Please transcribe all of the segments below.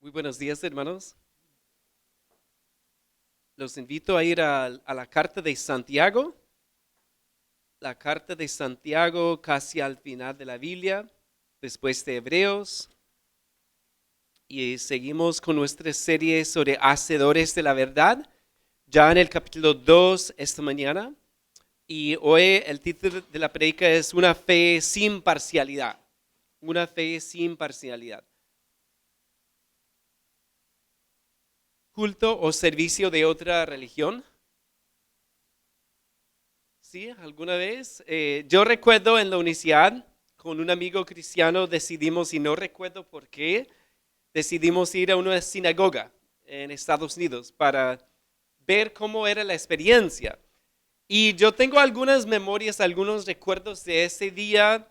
Muy buenos días, hermanos. Los invito a ir a la carta de Santiago. La carta de Santiago casi al final de la Biblia, después de Hebreos. Y seguimos con nuestra serie sobre hacedores de la verdad, ya en el capítulo 2 esta mañana. Y hoy el título de la predica es Una fe sin parcialidad. Una fe sin parcialidad. ¿Culto o servicio de otra religión? Sí, alguna vez. Yo recuerdo en la universidad, con un amigo cristiano decidimos, y no recuerdo por qué, decidimos ir a una sinagoga en Estados Unidos para ver cómo era la experiencia. Y yo tengo algunas memorias, algunos recuerdos de ese día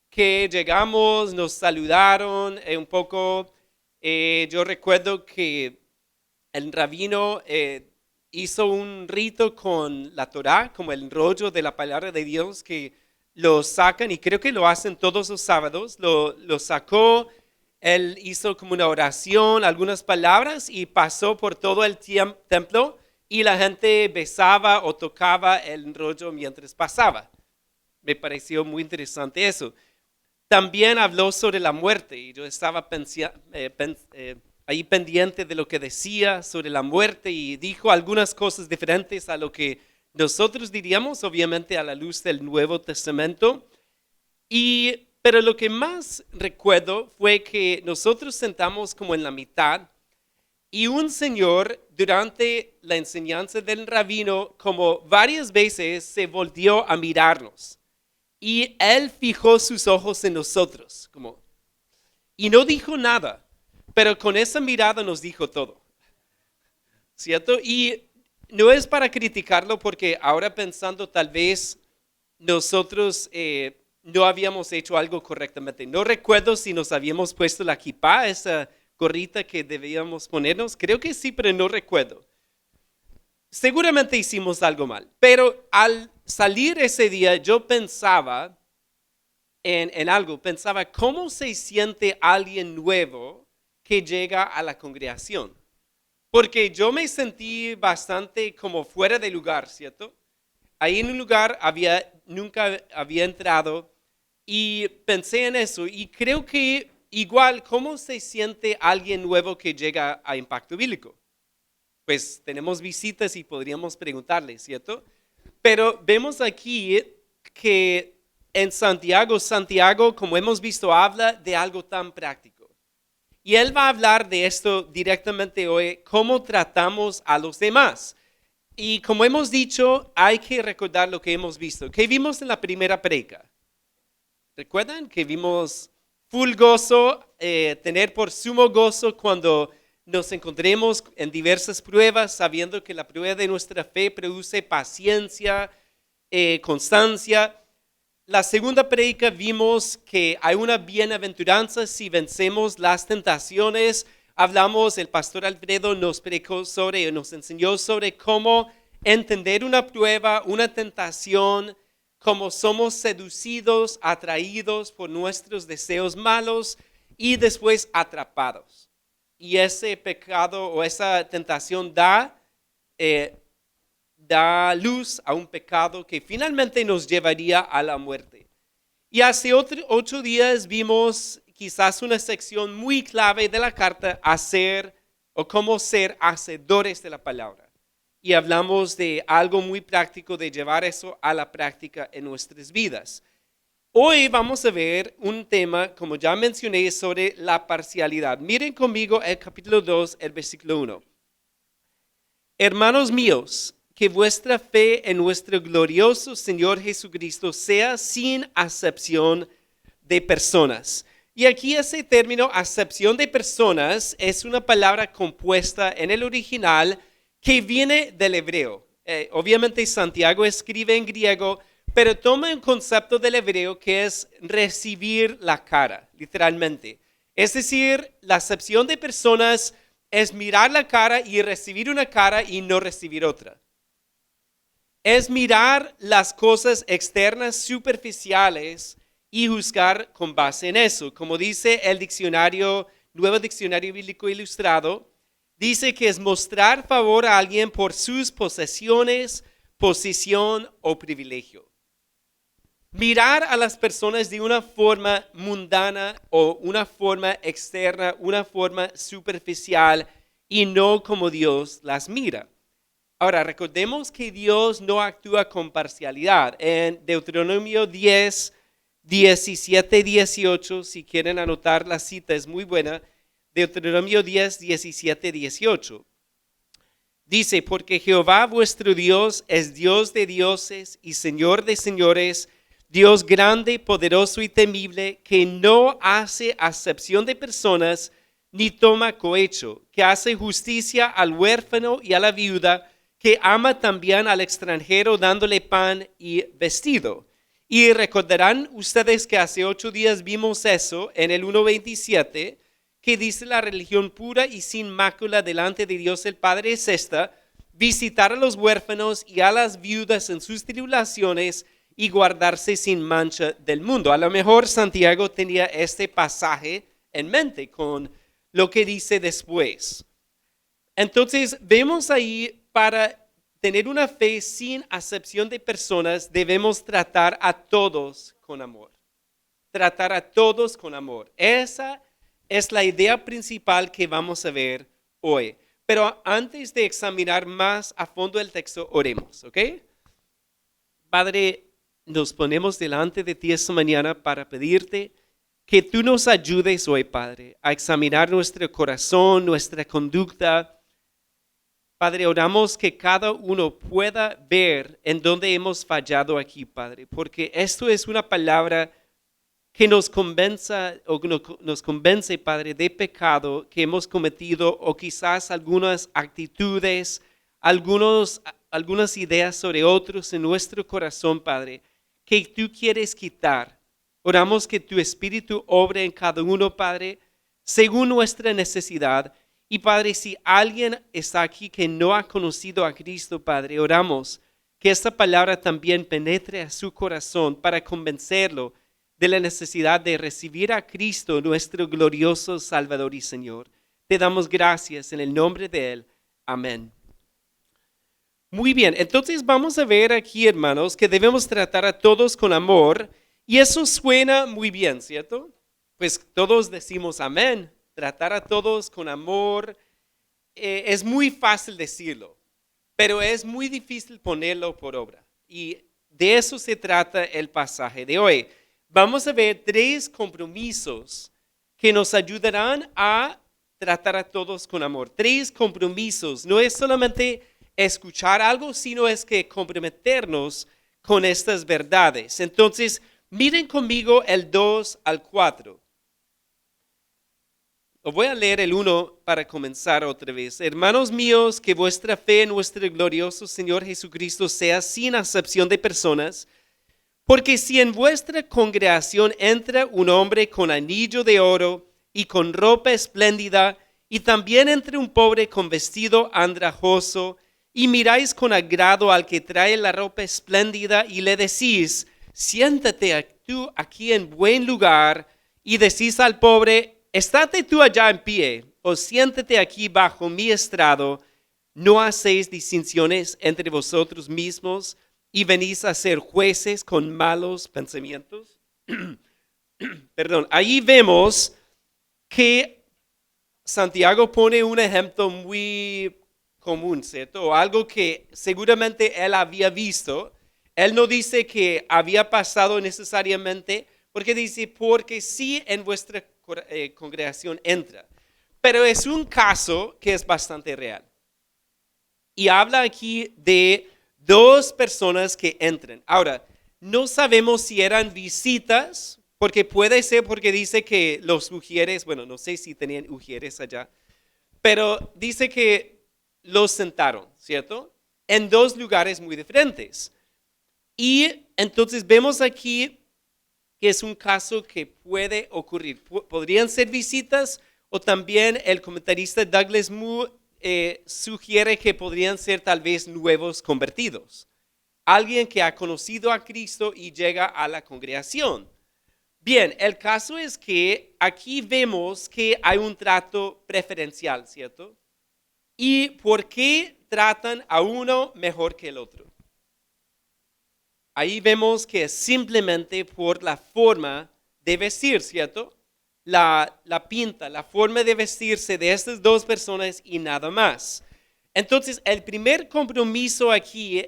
que llegamos, nos saludaron un poco. Yo recuerdo que el rabino hizo un rito con la Torá, como el rollo de la palabra de Dios que lo sacan, y creo que lo hacen todos los sábados. Lo sacó, él hizo como una oración, algunas palabras, y pasó por todo el templo, y la gente besaba o tocaba el rollo mientras pasaba. Me pareció muy interesante eso. También habló sobre la muerte, y yo estaba ahí pendiente de lo que decía sobre la muerte, y dijo algunas cosas diferentes a lo que nosotros diríamos, obviamente a la luz del Nuevo Testamento. Pero lo que más recuerdo fue que nosotros sentamos como en la mitad, y un señor durante la enseñanza del rabino como varias veces se volvió a mirarnos. Y él fijó sus ojos en nosotros, y no dijo nada, pero con esa mirada nos dijo todo, ¿cierto? Y no es para criticarlo, porque ahora pensando tal vez nosotros no habíamos hecho algo correctamente. No recuerdo si nos habíamos puesto la kipá, esa gorrita que debíamos ponernos. Creo que sí, pero no recuerdo. Seguramente hicimos algo mal, pero al salir ese día yo pensaba en algo, pensaba cómo se siente alguien nuevo que llega a la congregación. Porque yo me sentí bastante como fuera de lugar, ¿cierto? Ahí en un lugar nunca había entrado, y pensé en eso, y creo que igual, ¿cómo se siente alguien nuevo que llega a Impacto Bíblico? Pues tenemos visitas y podríamos preguntarle, ¿cierto? Pero vemos aquí que en Santiago, como hemos visto, habla de algo tan práctico. Y él va a hablar de esto directamente hoy, cómo tratamos a los demás. Y como hemos dicho, hay que recordar lo que hemos visto. ¿Qué vimos en la primera predica? ¿Recuerdan que vimos full gozo, tener por sumo gozo cuando nos encontremos en diversas pruebas, sabiendo que la prueba de nuestra fe produce paciencia, constancia? La segunda predica vimos que hay una bienaventuranza si vencemos las tentaciones. Hablamos, el pastor Alfredo nos enseñó sobre cómo entender una prueba, una tentación, cómo somos seducidos, atraídos por nuestros deseos malos y después atrapados. Y ese pecado o esa tentación da luz a un pecado que finalmente nos llevaría a la muerte. Y hace 8 días vimos quizás una sección muy clave de la carta, cómo ser hacedores de la palabra. Y hablamos de algo muy práctico, de llevar eso a la práctica en nuestras vidas. Hoy vamos a ver un tema, como ya mencioné, sobre la parcialidad. Miren conmigo el capítulo 2, el versículo 1. Hermanos míos, que vuestra fe en nuestro glorioso Señor Jesucristo sea sin acepción de personas. Y aquí ese término, acepción de personas, es una palabra compuesta en el original que viene del hebreo. Obviamente Santiago escribe en griego, pero toma un concepto del hebreo que es recibir la cara, literalmente. Es decir, la acepción de personas es mirar la cara y recibir una cara y no recibir otra. Es mirar las cosas externas superficiales y juzgar con base en eso. Como dice el diccionario Nuevo Diccionario Bíblico Ilustrado, dice que es mostrar favor a alguien por sus posesiones, posición o privilegio. Mirar a las personas de una forma mundana o una forma externa, una forma superficial y no como Dios las mira. Ahora, recordemos que Dios no actúa con parcialidad. En Deuteronomio 10, 17, 18, si quieren anotar la cita, es muy buena. Deuteronomio 10, 17, 18. Dice, porque Jehová vuestro Dios es Dios de dioses y Señor de señores, Dios grande, poderoso y temible, que no hace acepción de personas ni toma cohecho, que hace justicia al huérfano y a la viuda, que ama también al extranjero dándole pan y vestido. Y recordarán ustedes que hace 8 días vimos eso en el 1:27, que dice la religión pura y sin mácula delante de Dios el Padre es esta, visitar a los huérfanos y a las viudas en sus tribulaciones y guardarse sin mancha del mundo. A lo mejor Santiago tenía este pasaje en mente con lo que dice después. Entonces vemos ahí, para tener una fe sin acepción de personas, debemos tratar a todos con amor. Tratar a todos con amor. Esa es la idea principal que vamos a ver hoy. Pero antes de examinar más a fondo el texto, oremos, ¿ok? Padre, nos ponemos delante de ti esta mañana para pedirte que tú nos ayudes hoy, Padre, a examinar nuestro corazón, nuestra conducta. Padre, oramos que cada uno pueda ver en dónde hemos fallado aquí, Padre, porque esto es una palabra que nos convence, Padre, de pecado que hemos cometido o quizás algunas actitudes, algunas ideas sobre otros en nuestro corazón, Padre, que tú quieres quitar. Oramos que tu Espíritu obre en cada uno, Padre, según nuestra necesidad. Y Padre, si alguien está aquí que no ha conocido a Cristo, Padre, oramos que esta palabra también penetre a su corazón para convencerlo de la necesidad de recibir a Cristo, nuestro glorioso Salvador y Señor. Te damos gracias en el nombre de Él. Amén. Muy bien, entonces vamos a ver aquí, hermanos, que debemos tratar a todos con amor. Y eso suena muy bien, ¿cierto? Pues todos decimos amén. Tratar a todos con amor, es muy fácil decirlo, pero es muy difícil ponerlo por obra. Y de eso se trata el pasaje de hoy. Vamos a ver 3 compromisos que nos ayudarán a tratar a todos con amor. 3 compromisos. No es solamente escuchar algo, sino es que comprometernos con estas verdades. Entonces, miren conmigo el 2 al 4. Voy a leer el 1 para comenzar otra vez. Hermanos míos, que vuestra fe en nuestro glorioso Señor Jesucristo sea sin acepción de personas, porque si en vuestra congregación entra un hombre con anillo de oro y con ropa espléndida, y también entra un pobre con vestido andrajoso, y miráis con agrado al que trae la ropa espléndida y le decís, siéntate tú aquí en buen lugar, y decís al pobre, estate tú allá en pie, o siéntate aquí bajo mi estrado, no hacéis distinciones entre vosotros mismos y venís a ser jueces con malos pensamientos. Perdón, ahí vemos que Santiago pone un ejemplo muy común, ¿cierto? O algo que seguramente él había visto. Él no dice que había pasado necesariamente, porque dice, porque sí en vuestra congregación entra. Pero es un caso que es bastante real. Y habla aquí de 2 personas que entran. Ahora, no sabemos si eran visitas, porque puede ser porque dice que los ujieres, bueno, no sé si tenían ujieres allá, pero dice que los sentaron, ¿cierto? En 2 lugares muy diferentes. Y entonces vemos aquí que es un caso que puede ocurrir. Podrían ser visitas o también el comentarista Douglas Moo sugiere que podrían ser tal vez nuevos convertidos. Alguien que ha conocido a Cristo y llega a la congregación. Bien, el caso es que aquí vemos que hay un trato preferencial, ¿cierto? ¿Y por qué tratan a uno mejor que el otro? Ahí vemos que es simplemente por la forma de vestir, ¿cierto? La pinta, la forma de vestirse de estas dos personas y nada más. Entonces, el primer compromiso aquí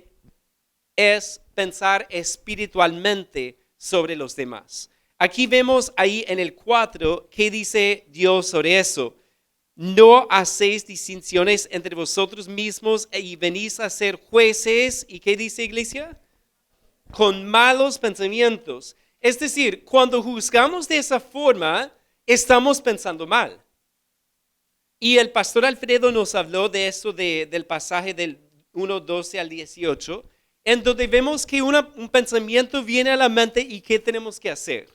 es pensar espiritualmente sobre los demás. Aquí vemos ahí en el 4 qué dice Dios sobre eso. No hacéis distinciones entre vosotros mismos y venís a ser jueces. ¿Y qué dice iglesia? Con malos pensamientos. Es decir, cuando juzgamos de esa forma, estamos pensando mal. Y el pastor Alfredo nos habló de eso, del pasaje del 1:12 al 18, en donde vemos que un pensamiento viene a la mente y ¿qué tenemos que hacer?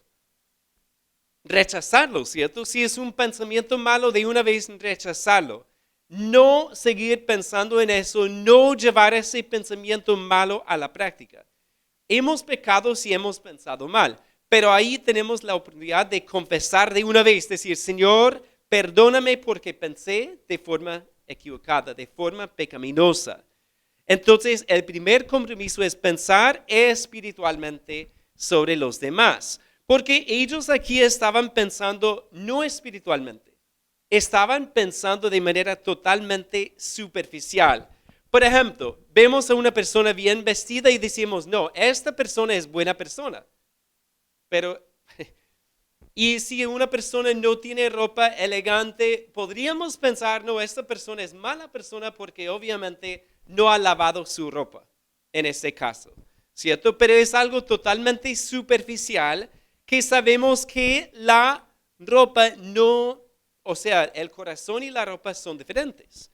Rechazarlo, ¿cierto? Si es un pensamiento malo, de una vez rechazarlo. No seguir pensando en eso, no llevar ese pensamiento malo a la práctica. Hemos pecado si hemos pensado mal, pero ahí tenemos la oportunidad de confesar de una vez, decir, Señor, perdóname porque pensé de forma equivocada, de forma pecaminosa. Entonces, el primer compromiso es pensar espiritualmente sobre los demás, porque ellos aquí estaban pensando no espiritualmente, estaban pensando de manera totalmente superficial. Por ejemplo, vemos a una persona bien vestida y decimos, no, esta persona es buena persona. Pero, y si una persona no tiene ropa elegante, podríamos pensar, no, esta persona es mala persona porque obviamente no ha lavado su ropa, en este caso, ¿cierto? Pero es algo totalmente superficial que sabemos que la ropa no, o sea, el corazón y la ropa son diferentes.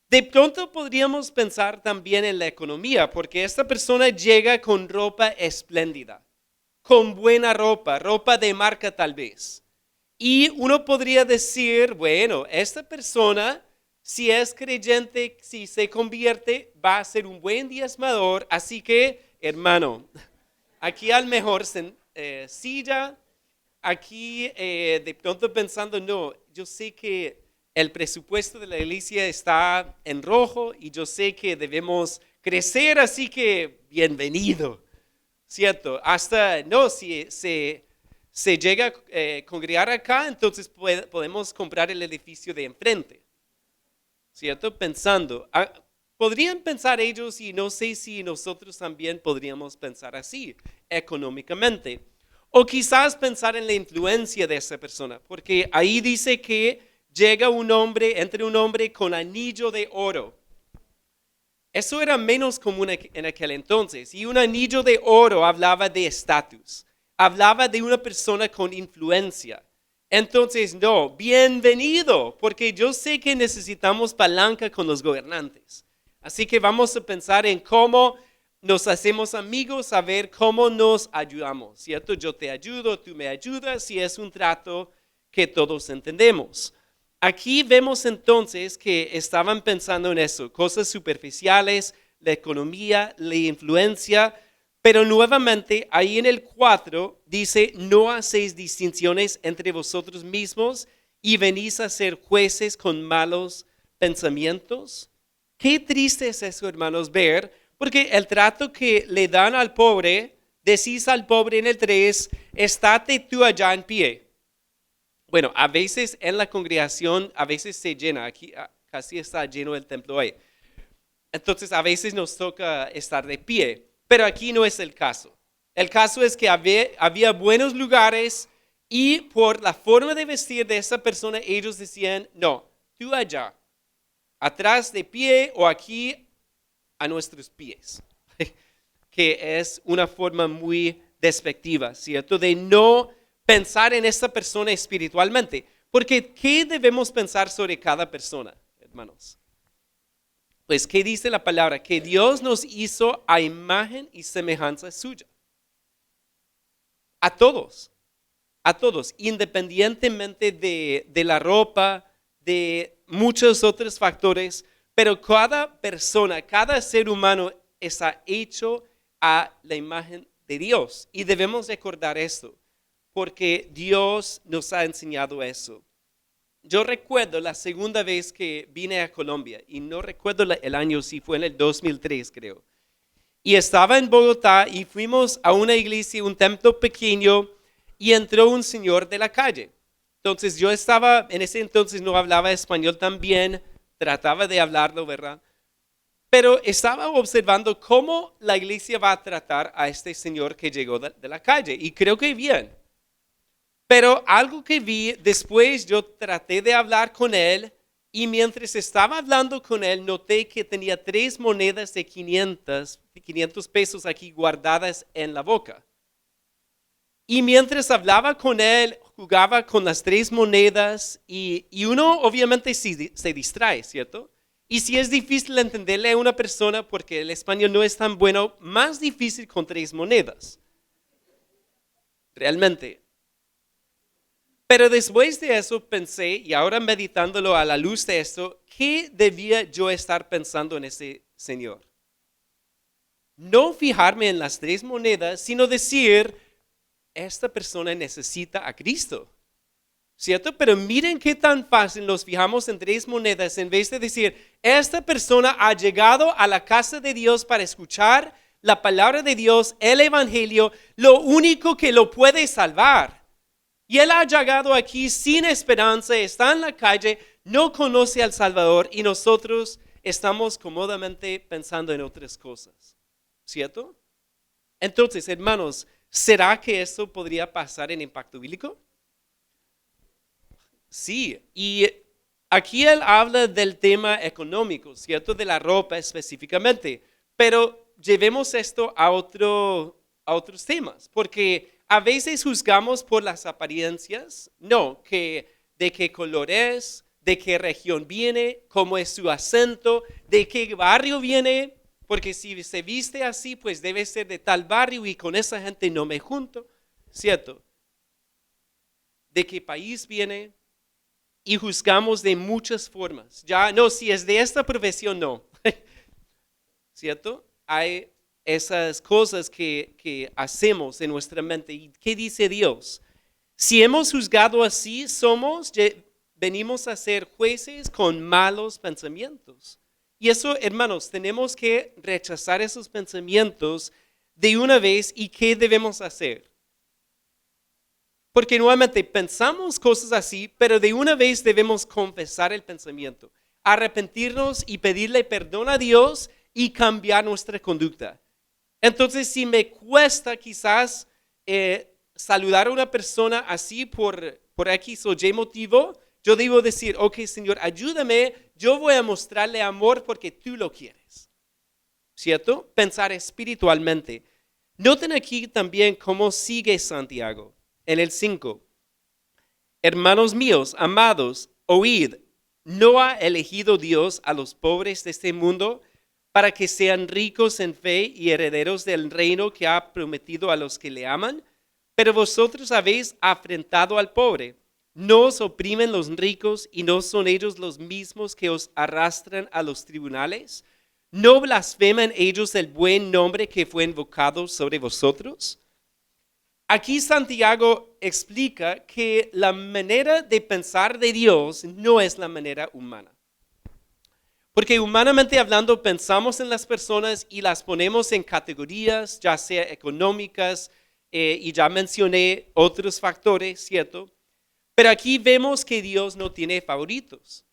De pronto podríamos pensar también en la economía, porque esta persona llega con ropa espléndida, con buena ropa, ropa de marca tal vez. Y uno podría decir, bueno, esta persona, si es creyente, si se convierte, va a ser un buen diezmador. Así que, hermano, aquí al mejor silla, aquí de pronto pensando, no, yo sé que el presupuesto de la iglesia está en rojo y yo sé que debemos crecer, así que bienvenido, ¿cierto? Hasta, no, si se llega a congregar acá, entonces podemos comprar el edificio de enfrente, ¿cierto? Pensando, podrían pensar ellos y no sé si nosotros también podríamos pensar así económicamente. O quizás pensar en la influencia de esa persona, porque ahí dice que llega entra un hombre con anillo de oro. Eso era menos común en aquel entonces. Y un anillo de oro hablaba de estatus, hablaba de una persona con influencia. Entonces, no, bienvenido, porque yo sé que necesitamos palanca con los gobernantes. Así que vamos a pensar en cómo nos hacemos amigos, a ver cómo nos ayudamos, ¿cierto? Yo te ayudo, tú me ayudas, y es un trato que todos entendemos. Aquí vemos entonces que estaban pensando en eso, cosas superficiales, la economía, la influencia, pero nuevamente ahí en el 4 dice, no hacéis distinciones entre vosotros mismos y venís a ser jueces con malos pensamientos. Qué triste es eso, hermanos, ver, porque el trato que le dan al pobre, decís al pobre en el 3, estate tú allá en pie. Bueno, a veces en la congregación, a veces se llena, aquí casi está lleno el templo hoy. Entonces a veces nos toca estar de pie, pero aquí no es el caso. El caso es que había buenos lugares y por la forma de vestir de esa persona, ellos decían, no, tú allá, atrás de pie o aquí a nuestros pies, que es una forma muy despectiva, ¿cierto? De no pensar en esta persona espiritualmente. Porque ¿qué debemos pensar sobre cada persona, hermanos? Pues, ¿qué dice la palabra? Que Dios nos hizo a imagen y semejanza suya. A todos, independientemente de la ropa, de muchos otros factores, pero cada persona, cada ser humano está hecho a la imagen de Dios y debemos recordar esto. porque Dios nos ha enseñado eso. Yo recuerdo la segunda vez que vine a Colombia, y no recuerdo el año, si fue en el 2003, creo. Y estaba en Bogotá y fuimos a una iglesia, un templo pequeño, y entró un señor de la calle. Entonces yo estaba, en ese entonces no hablaba español tan bien, trataba de hablarlo, ¿verdad? Pero estaba observando cómo la iglesia va a tratar a este señor que llegó de la calle, y creo que bien. Pero algo que vi después, yo traté de hablar con él y mientras estaba hablando con él, noté que tenía 3 monedas de 500 pesos aquí guardadas en la boca. Y mientras hablaba con él, jugaba con las 3 monedas y uno obviamente se distrae, ¿cierto? Y si es difícil entenderle a una persona porque el español no es tan bueno, más difícil con 3 monedas. Realmente. Pero después de eso pensé, y ahora meditándolo a la luz de esto, ¿qué debía yo estar pensando en ese señor? No fijarme en las 3 monedas, sino decir, esta persona necesita a Cristo, ¿cierto? Pero miren qué tan fácil nos fijamos en 3 monedas en vez de decir, esta persona ha llegado a la casa de Dios para escuchar la palabra de Dios, el evangelio, lo único que lo puede salvar. Y él ha llegado aquí sin esperanza, está en la calle, no conoce al Salvador y nosotros estamos cómodamente pensando en otras cosas, ¿cierto? Entonces, hermanos, ¿será que esto podría pasar en Impacto Bíblico? Sí, y aquí él habla del tema económico, ¿cierto? De la ropa específicamente, pero llevemos esto a otros temas, porque a veces juzgamos por las apariencias, no, de qué color es, de qué región viene, cómo es su acento, de qué barrio viene, porque si se viste así, pues debe ser de tal barrio y con esa gente no me junto, ¿cierto? De qué país viene y juzgamos de muchas formas. Ya, no, si es de esta profesión, no, ¿cierto? Hay esas cosas que hacemos en nuestra mente. ¿Y qué dice Dios? Si hemos juzgado así, venimos a ser jueces con malos pensamientos. Y eso, hermanos, tenemos que rechazar esos pensamientos de una vez. ¿Y qué debemos hacer? Porque nuevamente pensamos cosas así, pero de una vez debemos confesar el pensamiento, arrepentirnos y pedirle perdón a Dios y cambiar nuestra conducta. Entonces, si me cuesta quizás saludar a una persona así por X o Y motivo, yo debo decir, ok, Señor, ayúdame, yo voy a mostrarle amor porque tú lo quieres. ¿Cierto? Pensar espiritualmente. Noten aquí también cómo sigue Santiago en el 5. Hermanos míos, amados, oíd, ¿no ha elegido Dios a los pobres de este mundo para que sean ricos en fe y herederos del reino que ha prometido a los que le aman? Pero vosotros habéis afrentado al pobre. ¿No os oprimen los ricos y no son ellos los mismos que os arrastran a los tribunales? ¿No blasfeman ellos el buen nombre que fue invocado sobre vosotros? Aquí Santiago explica que la manera de pensar de Dios no es la manera humana. Porque humanamente hablando pensamos en las personas y las ponemos en categorías, ya sea económicas, y ya mencioné otros factores, ¿cierto? Pero aquí vemos que Dios no tiene favoritos.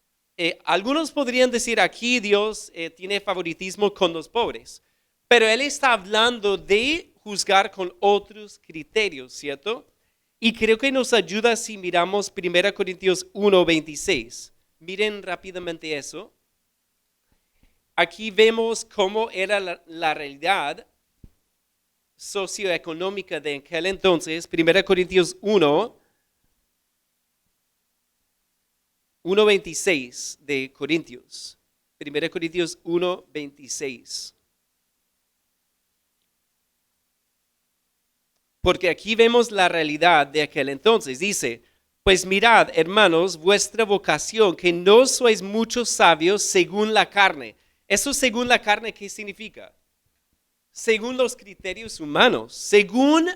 Algunos podrían decir aquí Dios tiene favoritismo con los pobres, pero Él está hablando de juzgar con otros criterios, ¿cierto? Y creo que nos ayuda si miramos 1 Corintios 1:26. Miren rápidamente eso. Aquí vemos cómo era la realidad socioeconómica de aquel entonces. 1 Corintios 1:26 de Corintios. 1 Corintios 1:26. Porque aquí vemos la realidad de aquel entonces. Dice, pues mirad, hermanos, vuestra vocación, que no sois muchos sabios según la carne. Eso según la carne, ¿qué significa? Según los criterios humanos, según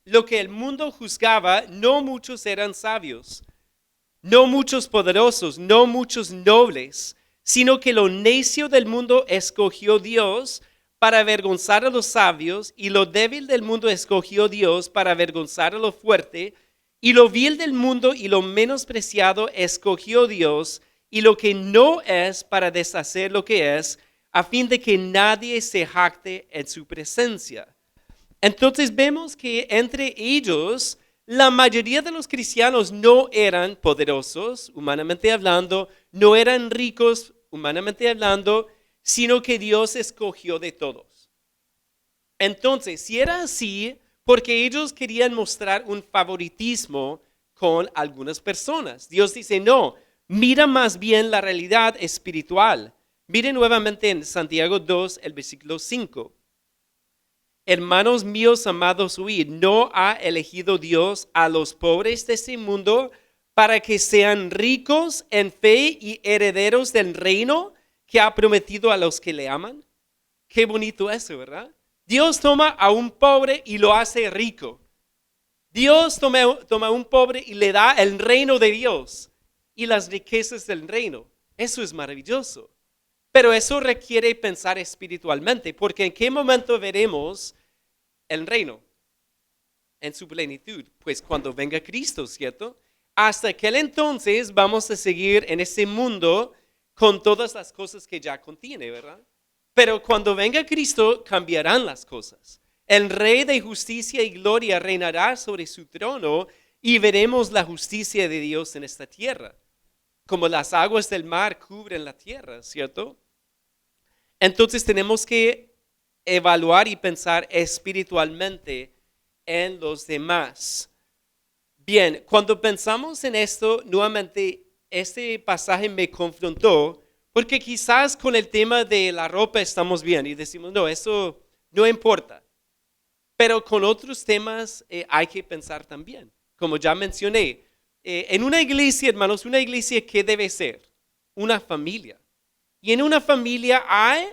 lo que el mundo juzgaba, no muchos eran sabios, no muchos poderosos, no muchos nobles, sino que lo necio del mundo escogió Dios para avergonzar a los sabios, y lo débil del mundo escogió Dios para avergonzar a lo fuerte, y lo vil del mundo y lo menospreciado escogió Dios, y lo que no es para deshacer lo que es, a fin de que nadie se jacte en su presencia. Entonces vemos que entre ellos la mayoría de los cristianos no eran poderosos, humanamente hablando, no eran ricos, humanamente hablando, sino que Dios escogió de todos. Entonces, si era así, porque ellos querían mostrar un favoritismo con algunas personas. Dios dice, no, mira más bien la realidad espiritual. Mire nuevamente en Santiago 2, el versículo 5. Hermanos míos amados, huid, ¿no ha elegido Dios a los pobres de este mundo para que sean ricos en fe y herederos del reino que ha prometido a los que le aman? Qué bonito eso, ¿verdad? Dios toma a un pobre y lo hace rico. Dios toma a un pobre y le da el reino de Dios y las riquezas del reino. Eso es maravilloso. Pero eso requiere pensar espiritualmente, porque ¿en qué momento veremos el reino en su plenitud? Pues cuando venga Cristo, ¿cierto? Hasta aquel entonces vamos a seguir en ese mundo con todas las cosas que ya contiene, ¿verdad? Pero cuando venga Cristo cambiarán las cosas. El Rey de justicia y gloria reinará sobre su trono y veremos la justicia de Dios en esta tierra, como las aguas del mar cubren la tierra, ¿cierto? Entonces tenemos que evaluar y pensar espiritualmente en los demás. Bien, cuando pensamos en esto, nuevamente este pasaje me confrontó, porque quizás con el tema de la ropa estamos bien y decimos, no, eso no importa. Pero con otros temas hay que pensar también. Como ya mencioné, en una iglesia, hermanos, una iglesia, ¿qué debe ser? Una familia. Y en una familia hay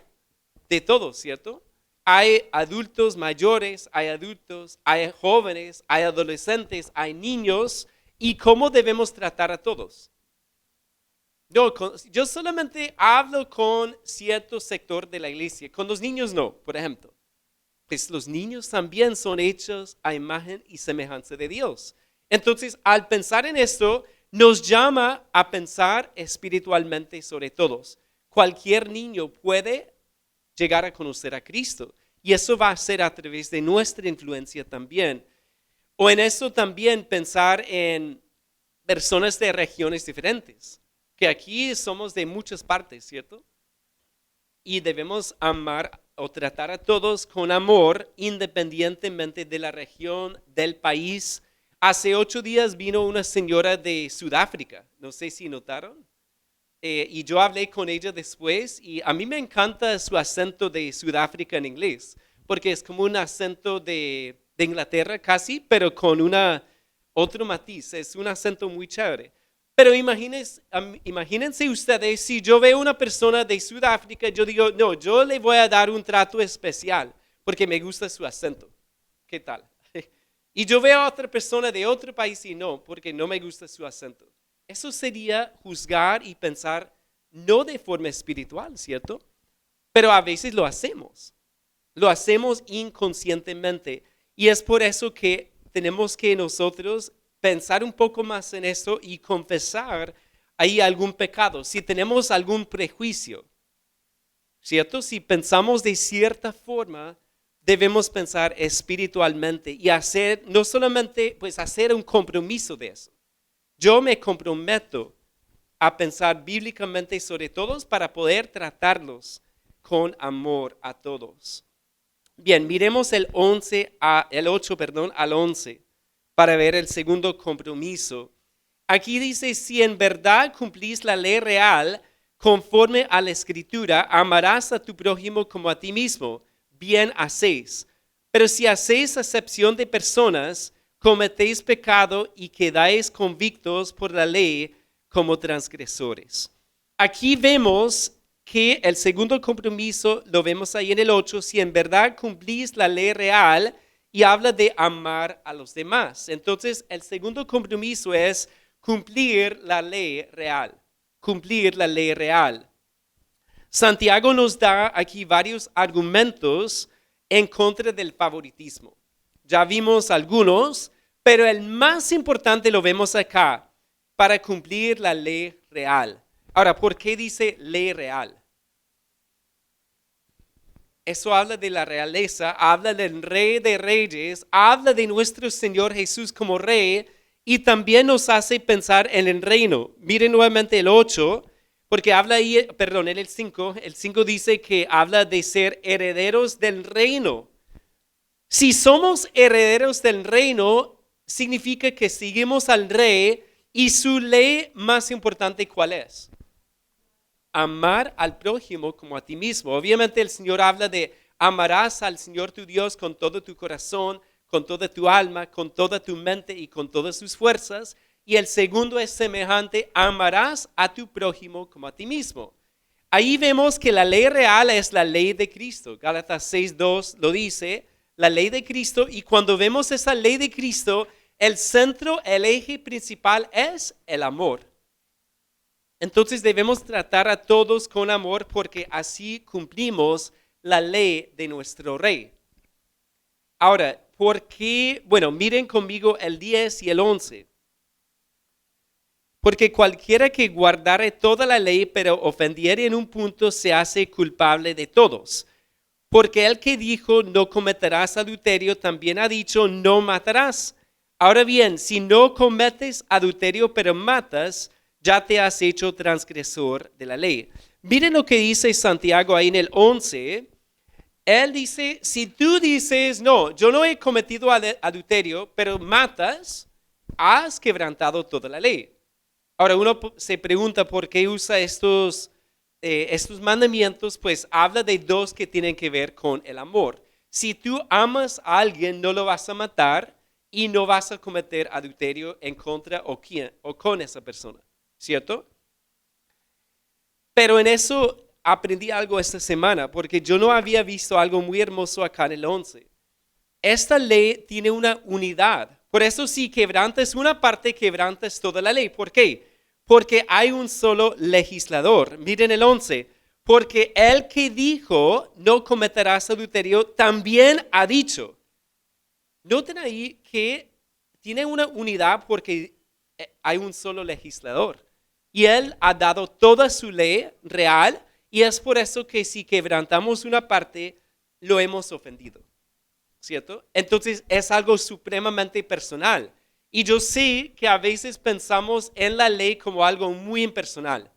de todo, ¿cierto? Hay adultos mayores, hay adultos, hay jóvenes, hay adolescentes, hay niños. ¿Y cómo debemos tratar a todos? No, yo solamente hablo con cierto sector de la iglesia. Con los niños no, por ejemplo. Pues los niños también son hechos a imagen y semejanza de Dios. Entonces, al pensar en esto, nos llama a pensar espiritualmente sobre todos. Cualquier niño puede llegar a conocer a Cristo, y eso va a ser a través de nuestra influencia también. O en eso también pensar en personas de regiones diferentes, que aquí somos de muchas partes, ¿cierto? Y debemos amar o tratar a todos con amor independientemente de la región, del país. Hace 8 días vino una señora de Sudáfrica, no sé si notaron, y yo hablé con ella después y a mí me encanta su acento de Sudáfrica en inglés, porque es como un acento de Inglaterra casi, pero con otro matiz, es un acento muy chévere. Pero imagínense ustedes, si yo veo una persona de Sudáfrica, yo digo, no, yo le voy a dar un trato especial porque me gusta su acento. ¿Qué tal? Y yo veo a otra persona de otro país y no, porque no me gusta su acento. Eso sería juzgar y pensar no de forma espiritual, ¿cierto? Pero a veces lo hacemos. Lo hacemos inconscientemente. Y es por eso que tenemos que nosotros pensar un poco más en esto y confesar ahí algún pecado. Si tenemos algún prejuicio, ¿cierto? Si pensamos de cierta forma, debemos pensar espiritualmente y hacer, no solamente pues hacer un compromiso de eso. Yo me comprometo a pensar bíblicamente sobre todos para poder tratarlos con amor a todos. Bien, miremos el 8 al 11 para ver el segundo compromiso. Aquí dice, si en verdad cumplís la ley real conforme a la Escritura, amarás a tu prójimo como a ti mismo, bien hacéis. Pero si hacéis acepción de personas, cometéis pecado y quedáis convictos por la ley como transgresores. Aquí vemos que el segundo compromiso lo vemos ahí en el 8, si en verdad cumplís la ley real, y habla de amar a los demás. Entonces, el segundo compromiso es cumplir la ley real. Cumplir la ley real. Santiago nos da aquí varios argumentos en contra del favoritismo. Ya vimos algunos, pero el más importante lo vemos acá, para cumplir la ley real. Ahora, ¿por qué dice ley real? Eso habla de la realeza, habla del Rey de Reyes, habla de nuestro Señor Jesús como Rey y también nos hace pensar en el reino. Miren nuevamente el 8, porque habla ahí, perdón, en el 5 dice que habla de ser herederos del reino. Si somos herederos del reino, significa que seguimos al Rey y su ley más importante, ¿cuál es? Amar al prójimo como a ti mismo. Obviamente el Señor habla de amarás al Señor tu Dios con todo tu corazón, con toda tu alma, con toda tu mente y con todas sus fuerzas. Y el segundo es semejante, amarás a tu prójimo como a ti mismo. Ahí vemos que la ley real es la ley de Cristo. Gálatas 6:2 lo dice, la ley de Cristo. Y cuando vemos esa ley de Cristo, el centro, el eje principal es el amor. Entonces debemos tratar a todos con amor porque así cumplimos la ley de nuestro Rey. Ahora, ¿por qué? Bueno, miren conmigo el 10 y el 11. Porque cualquiera que guardare toda la ley pero ofendiere en un punto se hace culpable de todos. Porque el que dijo no cometerás adulterio también ha dicho no matarás. Ahora bien, si no cometes adulterio pero matas, ya te has hecho transgresor de la ley. Miren lo que dice Santiago ahí en el 11. Él dice, si tú dices, no, yo no he cometido adulterio, pero matas, has quebrantado toda la ley. Ahora uno se pregunta por qué usa estos mandamientos, pues habla de dos que tienen que ver con el amor. Si tú amas a alguien, no lo vas a matar y no vas a cometer adulterio en contra o con esa persona. ¿Cierto? Pero en eso aprendí algo esta semana, porque yo no había visto algo muy hermoso acá en el 11. Esta ley tiene una unidad. Por eso si quebrantas una parte, quebrantas toda la ley. ¿Por qué? Porque hay un solo legislador. Miren el 11. Porque el que dijo, no cometerás adulterio, también ha dicho. Noten ahí que tiene una unidad porque hay un solo legislador. Y Él ha dado toda su ley real y es por eso que si quebrantamos una parte, lo hemos ofendido. ¿Cierto? Entonces es algo supremamente personal. Y yo sé que a veces pensamos en la ley como algo muy impersonal.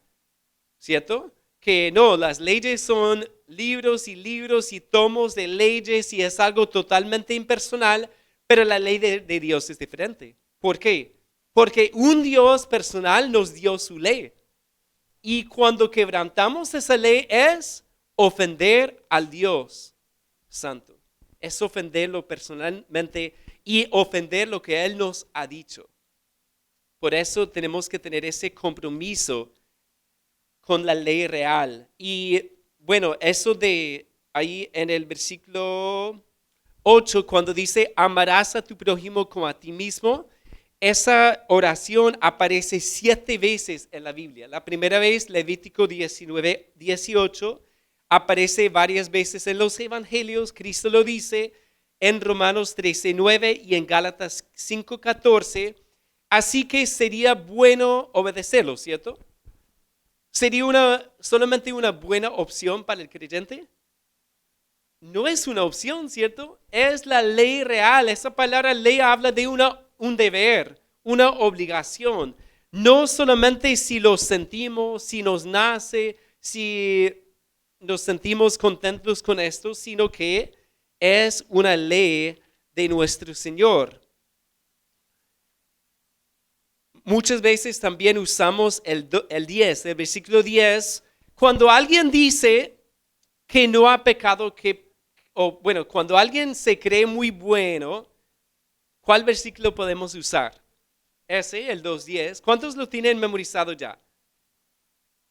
¿Cierto? Que no, las leyes son libros y libros y tomos de leyes y es algo totalmente impersonal, pero la ley de Dios es diferente. ¿Por qué? Porque un Dios personal nos dio su ley. Y cuando quebrantamos esa ley es ofender al Dios Santo. Es ofenderlo personalmente y ofender lo que Él nos ha dicho. Por eso tenemos que tener ese compromiso con la ley real. Y bueno, eso de ahí en el versículo 8, cuando dice amarás a tu prójimo como a ti mismo, esa oración aparece 7 veces en la Biblia. La primera vez, Levítico 19:18, aparece varias veces en los evangelios, Cristo lo dice, en Romanos 13:9 y en Gálatas 5:14. Así que sería bueno obedecerlo, ¿cierto? ¿Sería solamente una buena opción para el creyente? No es una opción, ¿cierto? Es la ley real. Esa palabra ley habla de un deber, una obligación. No solamente si lo sentimos, si nos nace, si nos sentimos contentos con esto, sino que es una ley de nuestro Señor. Muchas veces también usamos el 10, el versículo 10, cuando alguien dice que no ha pecado, cuando alguien se cree muy bueno, ¿cuál versículo podemos usar? Ese, el 2:10. ¿Cuántos lo tienen memorizado ya?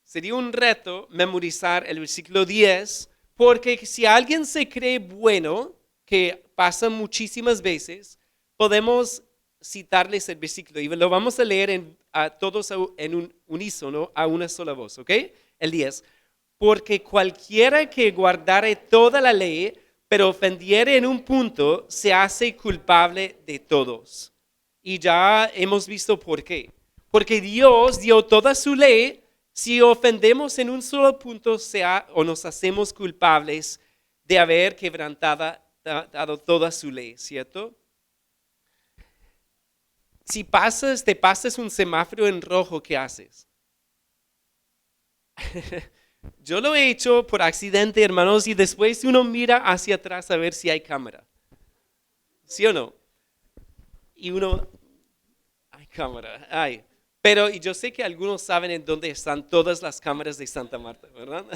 Sería un reto memorizar el versículo 10, porque si alguien se cree bueno, que pasa muchísimas veces, podemos citarles el versículo y lo vamos a leer a todos en un unísono, a una sola voz, ¿ok? El 10. Porque cualquiera que guardare toda la ley, pero ofendiere en un punto, se hace culpable de todos. Y ya hemos visto por qué. Porque Dios dio toda su ley. Si ofendemos en un solo punto, o nos hacemos culpables de haber quebrantado toda su ley, ¿cierto? Si te pasas un semáforo en rojo, ¿qué haces? Yo lo he hecho por accidente, hermanos, y después uno mira hacia atrás a ver si hay cámara. ¿Sí o no? Y uno, hay cámara, hay. Pero y yo sé que algunos saben en dónde están todas las cámaras de Santa Marta, ¿verdad?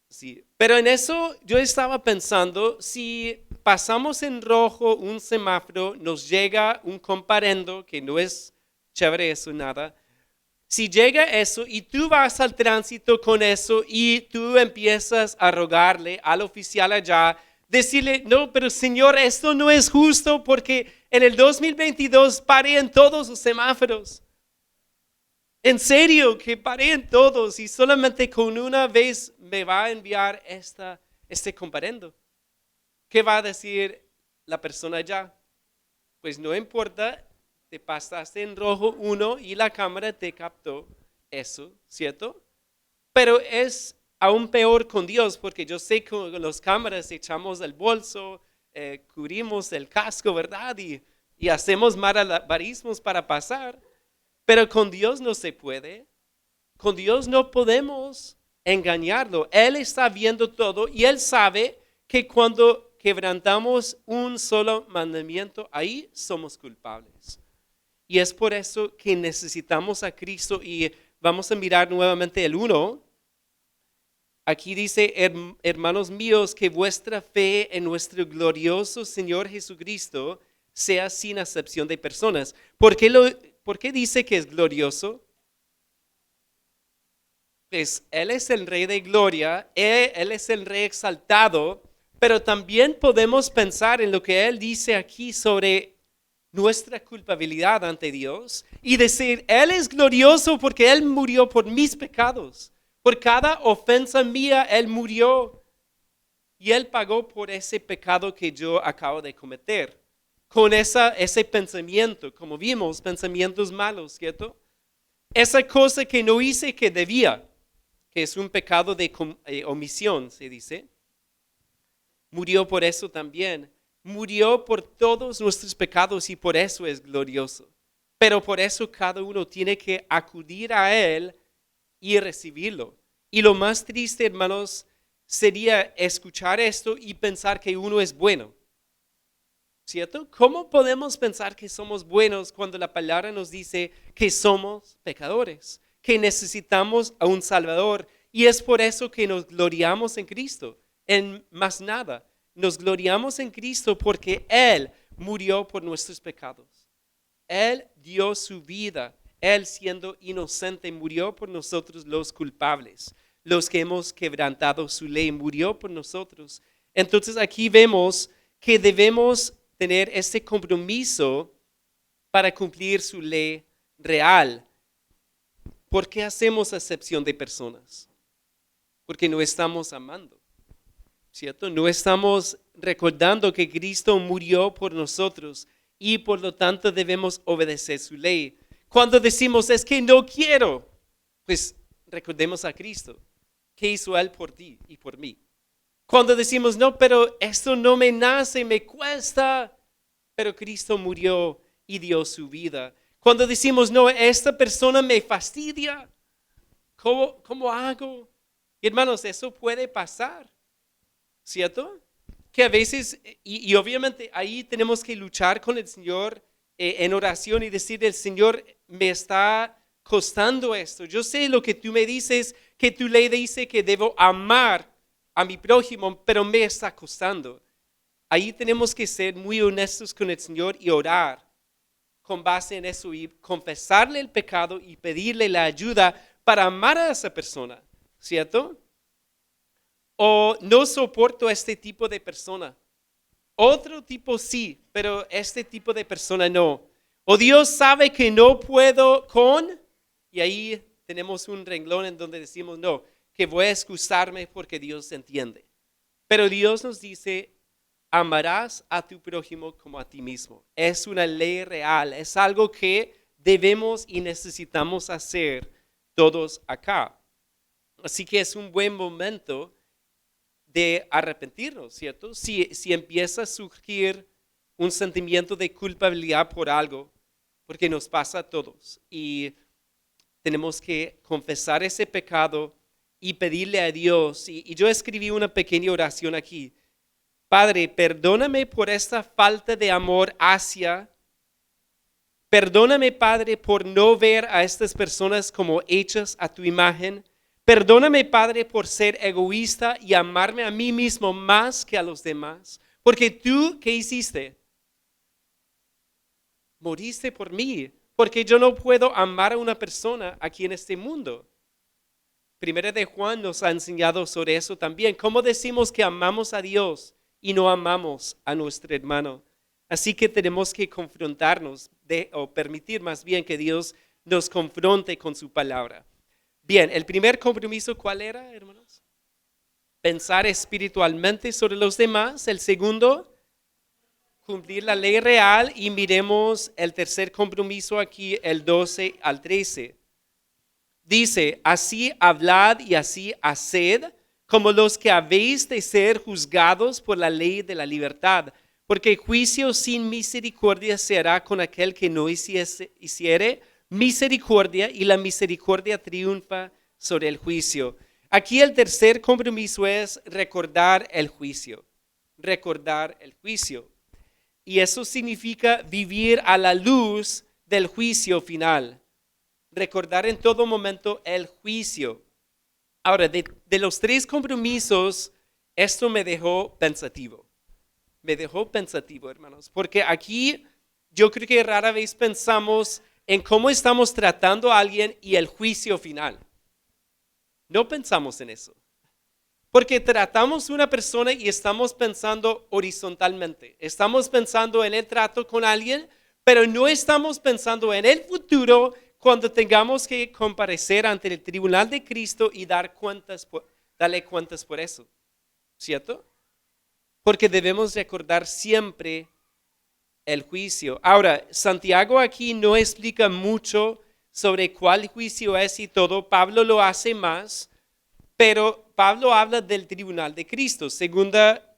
Sí. Pero en eso yo estaba pensando, si pasamos en rojo un semáforo, nos llega un comparendo, que no es chévere eso, nada. Si llega eso y tú vas al tránsito con eso y tú empiezas a rogarle al oficial allá, decirle, no, pero señor, esto no es justo porque en el 2022 paré en todos los semáforos. En serio, que paré en todos y solamente con una vez me va a enviar este comparendo. ¿Qué va a decir la persona allá? Pues no importa, te pasaste en rojo uno y la cámara te captó eso, ¿cierto? Pero es aún peor con Dios, porque yo sé que con las cámaras echamos el bolso, cubrimos el casco, ¿verdad? Y hacemos malabarismos para pasar. Pero con Dios no se puede. Con Dios no podemos engañarlo. Él está viendo todo y Él sabe que cuando quebrantamos un solo mandamiento, ahí somos culpables. Y es por eso que necesitamos a Cristo y vamos a mirar nuevamente el 1. Aquí dice, hermanos míos, que vuestra fe en nuestro glorioso Señor Jesucristo sea sin acepción de personas. ¿Por qué dice que es glorioso? Pues Él es el Rey de Gloria, Él es el Rey exaltado, pero también podemos pensar en lo que Él dice aquí sobre nuestra culpabilidad ante Dios y decir, Él es glorioso porque Él murió por mis pecados. Por cada ofensa mía, Él murió y Él pagó por ese pecado que yo acabo de cometer. Con ese pensamiento, como vimos, pensamientos malos, ¿cierto? Esa cosa que no hice que debía, que es un pecado de omisión, se dice. Murió por eso también. Murió por todos nuestros pecados y por eso es glorioso. Pero por eso cada uno tiene que acudir a Él y recibirlo. Y lo más triste, hermanos, sería escuchar esto y pensar que uno es bueno. ¿Cierto? ¿Cómo podemos pensar que somos buenos cuando la palabra nos dice que somos pecadores, que necesitamos a un Salvador? Y es por eso que nos gloriamos en Cristo, en más nada. Nos gloriamos en Cristo porque Él murió por nuestros pecados. Él dio su vida. Él siendo inocente murió por nosotros los culpables, los que hemos quebrantado su ley, murió por nosotros. Entonces aquí vemos que debemos tener este compromiso para cumplir su ley real. ¿Por qué hacemos acepción de personas? Porque no estamos amando, ¿cierto? No estamos recordando que Cristo murió por nosotros y por lo tanto debemos obedecer su ley. Cuando decimos, es que no quiero, pues recordemos a Cristo. ¿Qué hizo Él por ti y por mí? Cuando decimos, no, pero esto no me nace, me cuesta, pero Cristo murió y dio su vida. Cuando decimos, no, esta persona me fastidia, ¿cómo hago? Y hermanos, eso puede pasar, ¿cierto? Que a veces, y obviamente ahí tenemos que luchar con el Señor en oración y decir, el Señor me está costando esto. Yo sé lo que tú me dices, que tu ley dice que debo amar a mi prójimo, pero me está costando. Ahí tenemos que ser muy honestos con el Señor y orar con base en eso y confesarle el pecado y pedirle la ayuda para amar a esa persona, ¿cierto? O no soporto a este tipo de persona. Otro tipo sí, pero este tipo de persona no. O Dios sabe que no puedo con, y ahí tenemos un renglón en donde decimos no, que voy a excusarme porque Dios entiende. Pero Dios nos dice, amarás a tu prójimo como a ti mismo. Es una ley real, es algo que debemos y necesitamos hacer todos acá. Así que es un buen momento de arrepentirnos, ¿cierto? Si empieza a surgir un sentimiento de culpabilidad por algo, porque nos pasa a todos, y tenemos que confesar ese pecado y pedirle a Dios. Y yo escribí una pequeña oración aquí. Padre, perdóname por esta falta de amor hacia. Perdóname, Padre, por no ver a estas personas como hechas a tu imagen. Perdóname, Padre, por ser egoísta y amarme a mí mismo más que a los demás. Porque tú, ¿qué hiciste? Moriste por mí. Porque yo no puedo amar a una persona aquí en este mundo. Primera de Juan nos ha enseñado sobre eso también. ¿Cómo decimos que amamos a Dios y no amamos a nuestro hermano? Así que tenemos que confrontarnos o permitir más bien que Dios nos confronte con su palabra. Bien, el primer compromiso, ¿cuál era, hermanos? Pensar espiritualmente sobre los demás. El segundo, cumplir la ley real. Y miremos el tercer compromiso aquí, el 12 al 13. Dice, así hablad y así haced, como los que habéis de ser juzgados por la ley de la libertad. Porque juicio sin misericordia se hará con aquel que no hiciere misericordia, y la misericordia triunfa sobre el juicio. Aquí el tercer compromiso es recordar el juicio. Recordar el juicio. Y eso significa vivir a la luz del juicio final. Recordar en todo momento el juicio. Ahora, de los tres compromisos, esto me dejó pensativo. Me dejó pensativo, hermanos, porque aquí yo creo que rara vez pensamos en cómo estamos tratando a alguien y el juicio final. No pensamos en eso. Porque tratamos a una persona y estamos pensando horizontalmente. Estamos pensando en el trato con alguien, pero no estamos pensando en el futuro cuando tengamos que comparecer ante el tribunal de Cristo y darle cuentas por eso. ¿Cierto? Porque debemos recordar siempre el juicio. Ahora, Santiago aquí no explica mucho sobre cuál juicio es y todo. Pablo lo hace más, pero Pablo habla del tribunal de Cristo. Segunda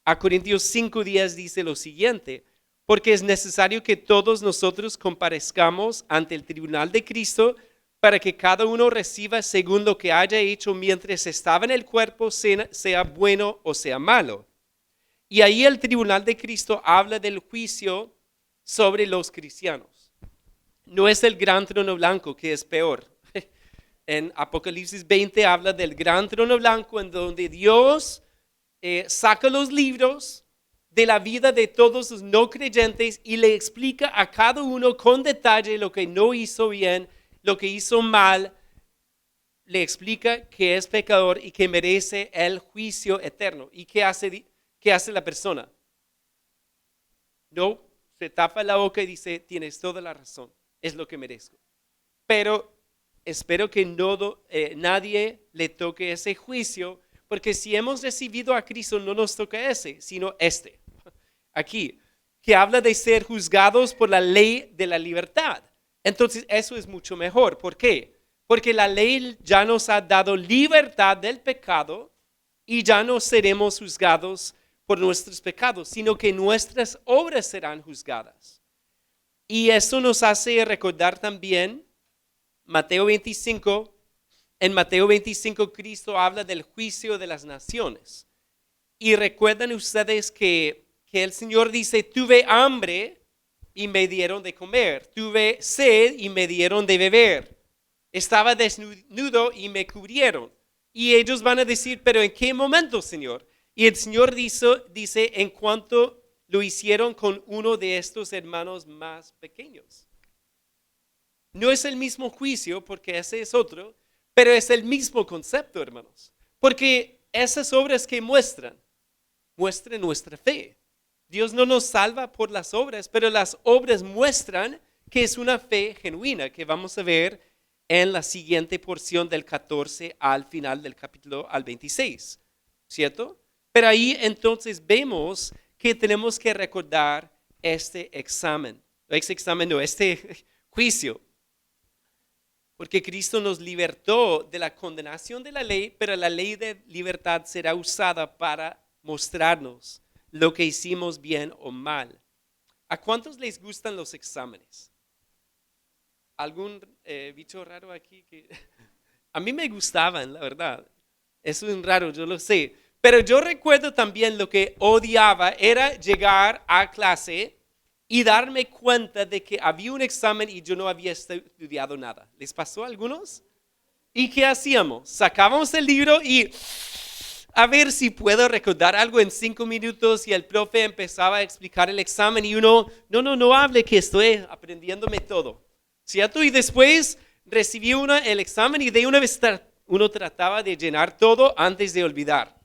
a Corintios 5:10 dice lo siguiente: porque es necesario que todos nosotros comparezcamos ante el tribunal de Cristo para que cada uno reciba según lo que haya hecho mientras estaba en el cuerpo, sea bueno o sea malo. Y ahí el tribunal de Cristo habla del juicio sobre los cristianos. No es el gran trono blanco, que es peor. En Apocalipsis 20 habla del gran trono blanco en donde Dios saca los libros de la vida de todos los no creyentes y le explica a cada uno con detalle lo que no hizo bien, lo que hizo mal. Le explica que es pecador y que merece el juicio eterno. ¿Y qué hace la persona? No, se tapa la boca y dice, tienes toda la razón, es lo que merezco. Pero espero que nadie le toque ese juicio, porque si hemos recibido a Cristo no nos toca ese, sino este, aquí, que habla de ser juzgados por la ley de la libertad. Entonces eso es mucho mejor. ¿Por qué? Porque la ley ya nos ha dado libertad del pecado y ya no seremos juzgados por nuestros pecados, sino que nuestras obras serán juzgadas. Y eso nos hace recordar también Mateo 25. En Mateo 25 Cristo habla del juicio de las naciones. Y recuerdan ustedes que el Señor dice, tuve hambre y me dieron de comer, tuve sed y me dieron de beber, estaba desnudo y me cubrieron. Y ellos van a decir, pero ¿en qué momento, Señor? Y el Señor dice, en cuanto lo hicieron con uno de estos hermanos más pequeños. No es el mismo juicio, porque ese es otro, pero es el mismo concepto, hermanos. Porque esas obras que muestran nuestra fe. Dios no nos salva por las obras, pero las obras muestran que es una fe genuina, que vamos a ver en la siguiente porción del 14 al final del capítulo al 26, ¿cierto? Pero ahí entonces vemos que tenemos que recordar este juicio, porque Cristo nos libertó de la condenación de la ley, pero la ley de libertad será usada para mostrarnos lo que hicimos bien o mal. ¿A cuántos les gustan los exámenes? ¿Algún bicho raro aquí? A mí me gustaban, la verdad. Eso es raro, yo lo sé. Pero yo recuerdo también lo que odiaba era llegar a clase y darme cuenta de que había un examen y yo no había estudiado nada. ¿Les pasó a algunos? ¿Y qué hacíamos? Sacábamos el libro y a ver si puedo recordar algo en 5 minutos y el profe empezaba a explicar el examen y uno, no hable que estoy aprendiéndome todo, ¿cierto? Y después recibí el examen y de una vez uno trataba de llenar todo antes de olvidar.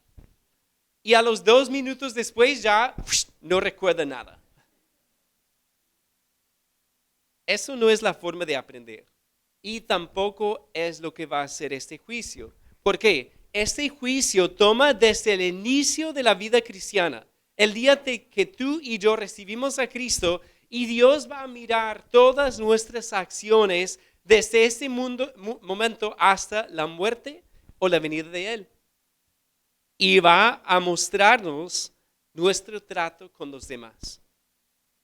Y a los 2 minutos después ya no recuerda nada. Eso no es la forma de aprender. Y tampoco es lo que va a hacer este juicio. ¿Por qué? Este juicio toma desde el inicio de la vida cristiana, el día que tú y yo recibimos a Cristo, y Dios va a mirar todas nuestras acciones desde ese momento hasta la muerte o la venida de Él. Y va a mostrarnos nuestro trato con los demás.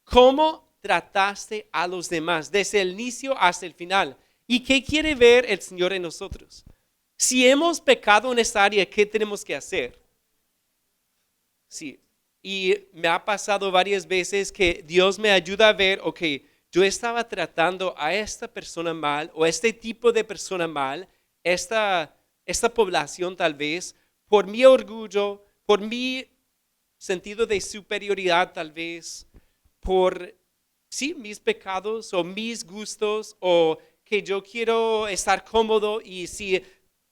¿Cómo trataste a los demás desde el inicio hasta el final? ¿Y qué quiere ver el Señor en nosotros? Si hemos pecado en esta área, ¿qué tenemos que hacer? Sí, y me ha pasado varias veces que Dios me ayuda a ver, ok, yo estaba tratando a esta persona mal o este tipo de persona mal, esta población tal vez, por mi orgullo, por mi sentido de superioridad tal vez, por, sí, mis pecados o mis gustos o que yo quiero estar cómodo y si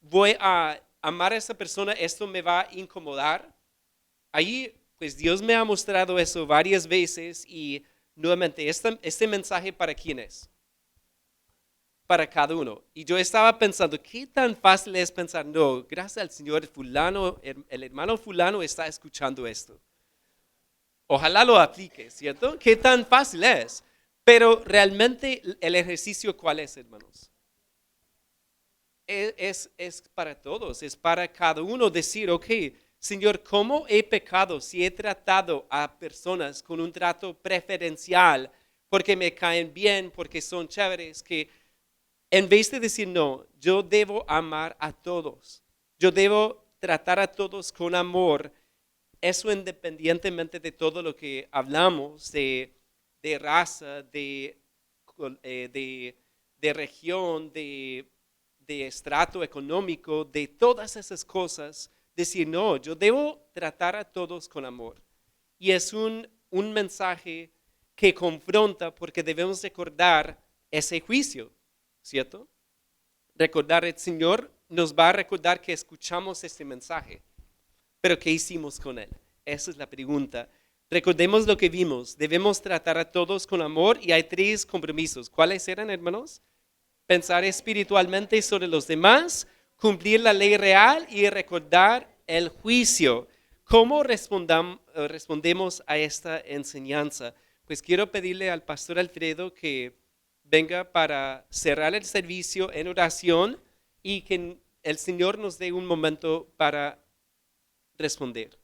voy a amar a esa persona, esto me va a incomodar. Ahí, pues Dios me ha mostrado eso varias veces y nuevamente, este mensaje ¿para quién es? Para cada uno. Y yo estaba pensando, ¿qué tan fácil es pensar? No, gracias al Señor, fulano, el hermano fulano está escuchando esto. Ojalá lo aplique, ¿cierto? ¿Qué tan fácil es? Pero realmente el ejercicio, ¿cuál es, hermanos? Es para todos, es para cada uno decir, ok, Señor, ¿cómo he pecado si he tratado a personas con un trato preferencial porque me caen bien, porque son chéveres, que en vez de decir no, yo debo amar a todos, yo debo tratar a todos con amor, eso independientemente de todo lo que hablamos, de raza, de región, de estrato económico, de todas esas cosas, decir, no, yo debo tratar a todos con amor. Y es un mensaje que confronta porque debemos recordar ese juicio, ¿cierto? Recordar, el Señor nos va a recordar que escuchamos este mensaje, pero ¿qué hicimos con él? Esa es la pregunta. Recordemos lo que vimos. Debemos tratar a todos con amor y hay 3 compromisos. ¿Cuáles eran, hermanos? Pensar espiritualmente sobre los demás, cumplir la ley real y recordar el juicio. ¿Cómo respondemos a esta enseñanza? Pues quiero pedirle al pastor Alfredo que venga para cerrar el servicio en oración y que el Señor nos dé un momento para responder.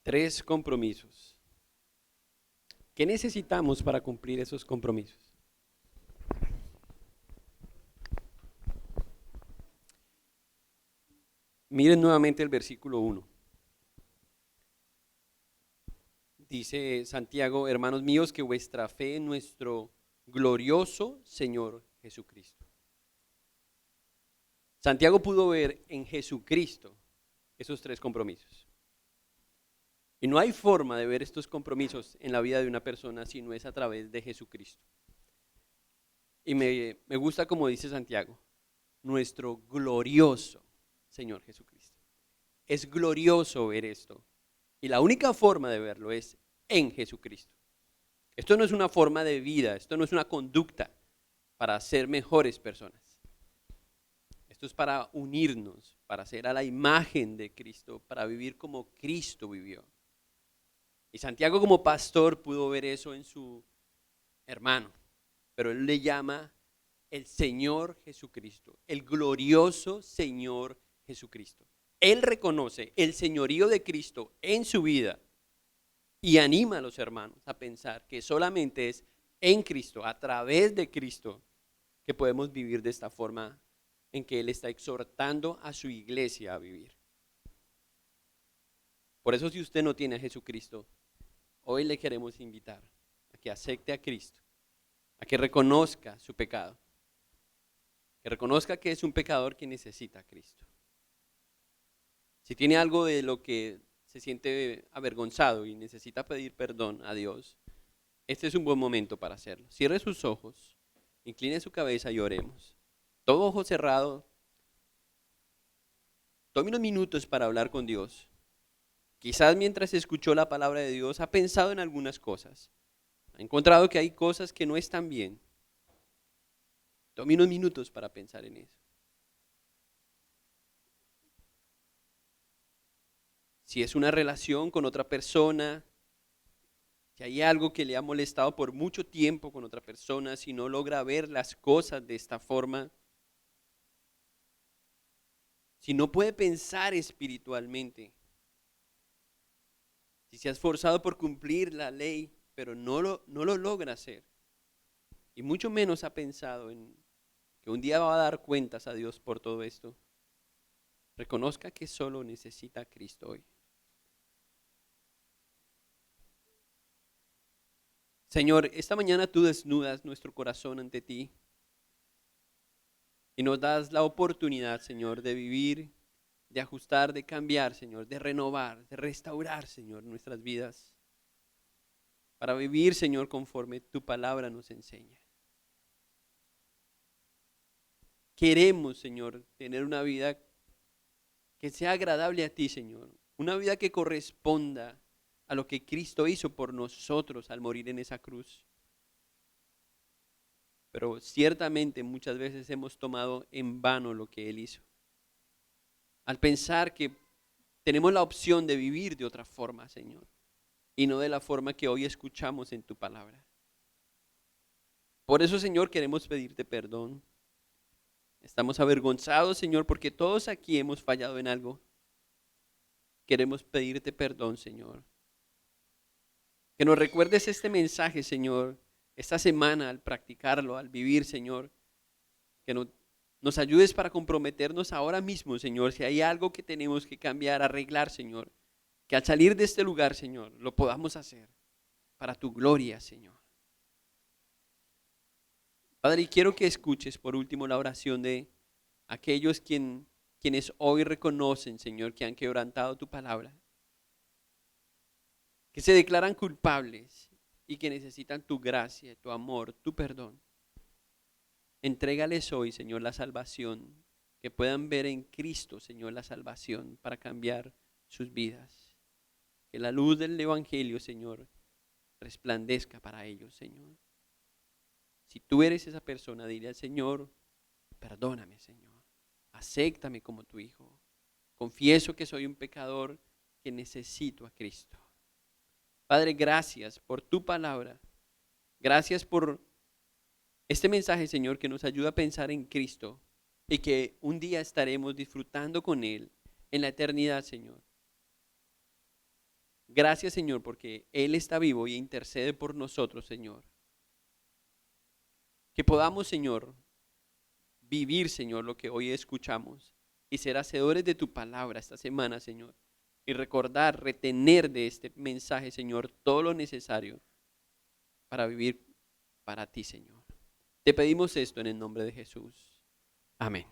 Tres compromisos. ¿Qué necesitamos para cumplir esos compromisos? Miren nuevamente el versículo 1. Dice Santiago, hermanos míos, que vuestra fe en nuestro glorioso Señor Jesucristo. Santiago pudo ver en Jesucristo esos 3 compromisos. Y no hay forma de ver estos compromisos en la vida de una persona si no es a través de Jesucristo. Y me gusta como dice Santiago, nuestro glorioso Señor Jesucristo. Es glorioso ver esto. Y la única forma de verlo es en Jesucristo. Esto no es una forma de vida, esto no es una conducta para ser mejores personas. Esto es para unirnos, para ser a la imagen de Cristo, para vivir como Cristo vivió. Y Santiago como pastor pudo ver eso en su hermano, pero él le llama el Señor Jesucristo, el glorioso Señor Jesucristo. Él reconoce el señorío de Cristo en su vida y anima a los hermanos a pensar que solamente es en Cristo, a través de Cristo, que podemos vivir de esta forma en que Él está exhortando a su iglesia a vivir. Por eso, si usted no tiene a Jesucristo, hoy le queremos invitar a que acepte a Cristo, a que reconozca su pecado, que reconozca que es un pecador que necesita a Cristo. Si tiene algo de lo que se siente avergonzado y necesita pedir perdón a Dios, este es un buen momento para hacerlo. Cierre sus ojos, incline su cabeza y oremos. Todo ojo cerrado, tome unos minutos para hablar con Dios. Quizás mientras escuchó la palabra de Dios ha pensado en algunas cosas. Ha encontrado que hay cosas que no están bien. Tome unos minutos para pensar en eso. Si es una relación con otra persona, si hay algo que le ha molestado por mucho tiempo con otra persona, si no logra ver las cosas de esta forma, si no puede pensar espiritualmente, si se ha esforzado por cumplir la ley, pero no lo logra hacer, y mucho menos ha pensado en que un día va a dar cuentas a Dios por todo esto, reconozca que solo necesita a Cristo hoy. Señor, esta mañana tú desnudas nuestro corazón ante ti y nos das la oportunidad, Señor, de vivir, de ajustar, de cambiar, Señor, de renovar, de restaurar, Señor, nuestras vidas, para vivir, Señor, conforme tu palabra nos enseña. Queremos, Señor, tener una vida que sea agradable a ti, Señor, una vida que corresponda a lo que Cristo hizo por nosotros al morir en esa cruz. Pero ciertamente muchas veces hemos tomado en vano lo que Él hizo. Al pensar que tenemos la opción de vivir de otra forma, Señor, y no de la forma que hoy escuchamos en tu palabra. Por eso, Señor, queremos pedirte perdón. Estamos avergonzados, Señor, porque todos aquí hemos fallado en algo. Queremos pedirte perdón, Señor. Que nos recuerdes este mensaje, Señor, esta semana al practicarlo, al vivir, Señor. Que nos ayudes para comprometernos ahora mismo, Señor, si hay algo que tenemos que cambiar, arreglar, Señor. Que al salir de este lugar, Señor, lo podamos hacer para tu gloria, Señor. Padre, y quiero que escuches por último la oración de aquellos quienes hoy reconocen, Señor, que han quebrantado tu palabra, que se declaran culpables y que necesitan tu gracia, tu amor, tu perdón. Entrégales hoy, Señor, la salvación, que puedan ver en Cristo, Señor, la salvación para cambiar sus vidas. Que la luz del Evangelio, Señor, resplandezca para ellos, Señor. Si tú eres esa persona, dile al Señor, perdóname, Señor. Acéptame como tu hijo. Confieso que soy un pecador que necesito a Cristo. Padre, gracias por tu palabra. Gracias por este mensaje, Señor, que nos ayuda a pensar en Cristo y que un día estaremos disfrutando con Él en la eternidad, Señor. Gracias, Señor, porque Él está vivo y intercede por nosotros, Señor. Que podamos, Señor, vivir, Señor, lo que hoy escuchamos y ser hacedores de tu palabra esta semana, Señor. Y recordar, retener de este mensaje, Señor, todo lo necesario para vivir para ti, Señor. Te pedimos esto en el nombre de Jesús. Amén.